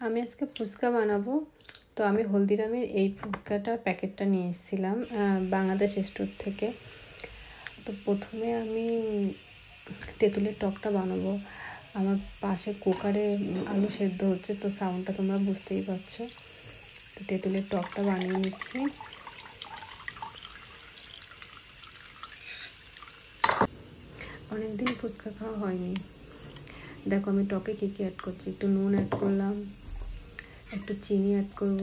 আমি আজকে ফুচকা বানাবো। তো আমি হলদিরামের এই ফুচকাটার প্যাকেটটা নিয়ে এসেছিলাম বাংলাদেশ স্টোর থেকে। তো প্রথমে আমি তেঁতুলের টকটা বানাবো। আমার পাশে কুকারে আলু সেদ্ধ হচ্ছে, তো সাউন্ডটা তোমরা বুঝতেই পারছো। তো তেঁতুলের টকটা বানিয়ে নিচ্ছি। অনেকদিন ফুচকা খাওয়া হয়নি। দেখো আমি টকে কী কী অ্যাড করছি। একটু নুন অ্যাড করলাম, একটু চিনি অ্যাড করব,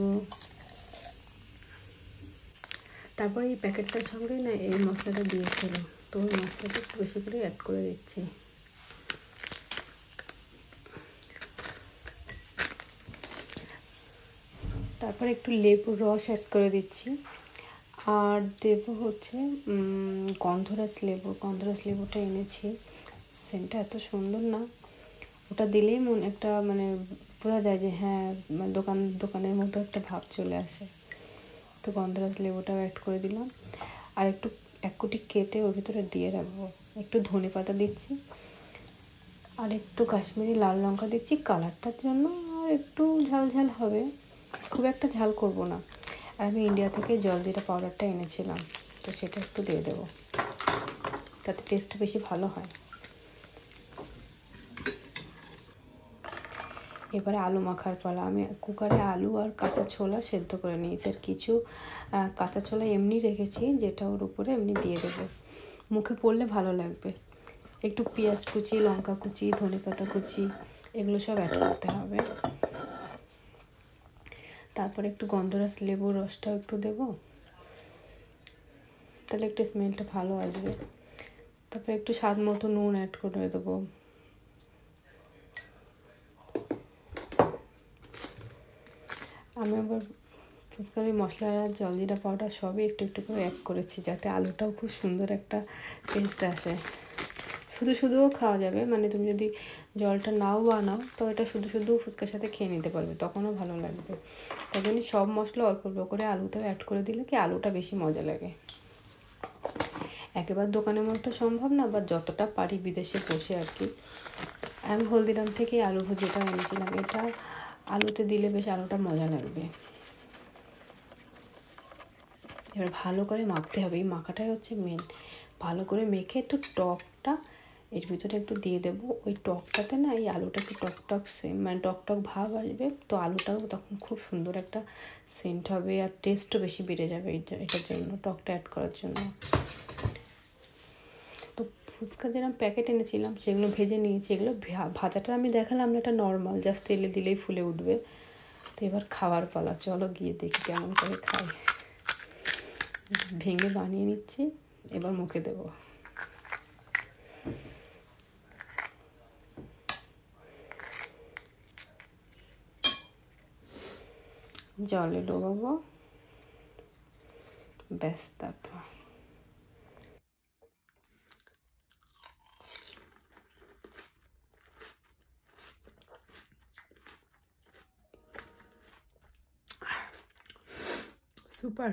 তারপরে এই প্যাকেটটার সঙ্গে না এই মশলাটা দিয়েছিল, তো ওই মশলাটা একটু বেশি করে অ্যাড করে দিচ্ছি। তারপরে একটু লেবুর রস অ্যাড করে দিচ্ছি। আর দেবো হচ্ছে গন্ধরাজ লেবুটা এনেছি। সেন্টটা এত সুন্দর না, ওটা দিলেই একটা বোঝা যায় যে হ্যাঁ দোকানের মতো একটা ভাব চলে আসে। তো গন্ধরাজ লেবুটাও অ্যাড করে দিলাম। আর একটু এক কুটি কেটে ওর ভিতরে দিয়ে রাখবো। একটু ধনেপাতা দিচ্ছি, আর একটু কাশ্মীরি লাল লঙ্কা দিচ্ছি কালারটার জন্য। আর একটু ঝাল ঝাল হবে, খুব একটা ঝাল করব না। আর আমি ইন্ডিয়া থেকে জলজিরা পাউডারটা এনেছিলাম, তো সেটা একটু দিয়ে দেবো, তাতে টেস্টটা বেশি ভালো হয়। এবারে আলু মাখার পালা। আমি কুকারে আলু আর কাঁচা ছোলা সেদ্ধ করে নিয়েছি, আর কিছু কাঁচা ছোলা এমনি রেখেছি, যেটা ওর উপরে এমনি দিয়ে দেবো। মুখে পড়লে ভালো লাগবে। একটু পেঁয়াজ কুচি, লঙ্কা কুচি, ধনেপাতা কুচি, এগুলো সব অ্যাড করতে হবে। তারপরে একটু গন্ধরাজ লেবুর রসটাও একটু দেবো, তাহলে একটু স্মেলটা ভালো আসবে। তারপরে একটু স্বাদ মতো নুন অ্যাড করে দেবো। আমি আবার ফুচকার মশলা, জলজিরা পাউডার সবই একটু একটু করে অ্যাড করেছি, যাতে আলুটাও খুব সুন্দর একটা টেস্ট আসে। শুধুও খাওয়া যাবে, তুমি যদি জলটা নাও বানাও তো এটা শুধু ফুচকার সাথে খেয়ে নিতে পারবে, তখনও ভালো লাগবে। তাই জন্য সব মশলা অল্প অল্প করে আলুতেও অ্যাড করে দিলে কি আলুটা বেশি মজা লাগে। একেবারে দোকানের মতো সম্ভব না, বা যতটা পারি বিদেশে বসে আর কি। আমি হলদিরাম থেকে আলু ভুজিটা এনেছিলাম, এটা আলুতে দিলে বেশ আলুটা মজা লাগবে। এবার ভালো করে মাখতে হবে, এই মাখাটাই হচ্ছে মেন। ভালো করে মেখে একটু টকটা এর ভিতরে একটু দিয়ে দেবো। ওই টকটাতে না এই আলুটা একটু টকটক টকটক ভাব আসবে, তো আলুটাও তখন খুব সুন্দর একটা সেন্ট হবে, আর টেস্টও বেশি বেড়ে যাবে এটার জন্য, টকটা অ্যাড করার জন্য। তো ফুচকা যেরকম প্যাকেট এনেছিলাম সেগুলো ভেজে নিয়েছি। এগুলো ভাজাটা আমি দেখালাম না, এটা নর্মাল, জাস্ট তেলে দিলেই ফুলে উঠবে। তো এবার খাওয়ার পালা, চলো গিয়ে দেখি কেমন করে খাই। ভেঙে বানিয়ে নিচ্ছি, এবার মুখে দেবো। জলে ডোবাবো, ব্যাস। তারপর সুপার।